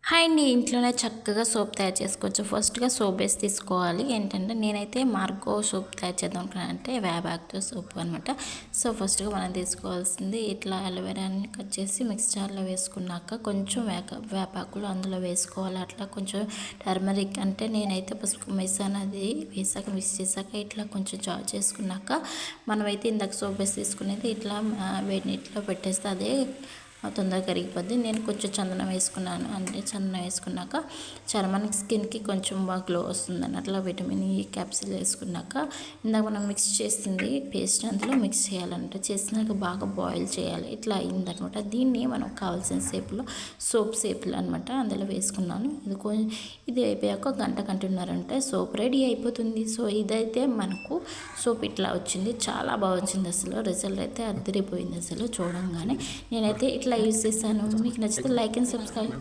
Hi అండి. ఇంట్లోనే చక్కగా సోప్ తయారు చేసుకోవచ్చు. ఫస్ట్‌గా సోప్ బేస్ తీసుకోవాలి. ఏంటంటే నేనైతే మార్గో సోప్ తయారు చేద్దాం అనుకున్నాను. అంటే వేపాకుతో సోప్ అనమాట. సో, ఫస్ట్‌గా మనం తీసుకోవాల్సింది ఇట్లా అలోవెరాని కట్ చేసి మిక్సీ జార్‌లో వేసుకున్నాక కొంచెం వేపాకులు అందులో వేసుకోవాలి. అట్లా కొంచెం టర్మరిక్ అంటే నేనైతే పసుపు వేసాను. అది వేసాక మిక్స్ చేసాక ఇట్లా కొంచెం చారు చేసుకున్నాక మనమైతే ఇందాక సోప్ బేస్ తీసుకునేది ఇట్లా వేడి నీటిలో పెట్టేస్తే అదే తొందరగా కరిగిపోద్ది. నేను కొంచెం చందనం వేసుకున్నాను. అంటే చందనం వేసుకున్నాక చర్మానికి స్కిన్కి కొంచెం బాగా గ్లో వస్తుందని అట్లా విటమిన్ ఈ క్యాప్సిల్ వేసుకున్నాక ఇందాక మనం మిక్స్ చేసింది పేస్ట్ అందులో మిక్స్ చేయాలంటే చేసినాక బాగా బాయిల్ చేయాలి. ఇట్లా అయిందనమాట. దీన్ని మనం కావాల్సిన షేప్లో సోప్ షేప్లో అనమాట అందులో వేసుకున్నాను. ఇది అయిపోయాక గంట కంటున్నారంటే సోప్ రెడీ అయిపోతుంది. సో ఇదైతే మనకు సోప్ ఇట్లా వచ్చింది. చాలా బాగా వచ్చింది. అసలు రిజల్ట్ అయితే అదిరిపోయింది. అసలు చూడంగానే నేనైతే ఇట్లా యూస్ చేశాను. మీకు నచ్చితే లైక్ అండ్ సబ్స్క్రైబ్.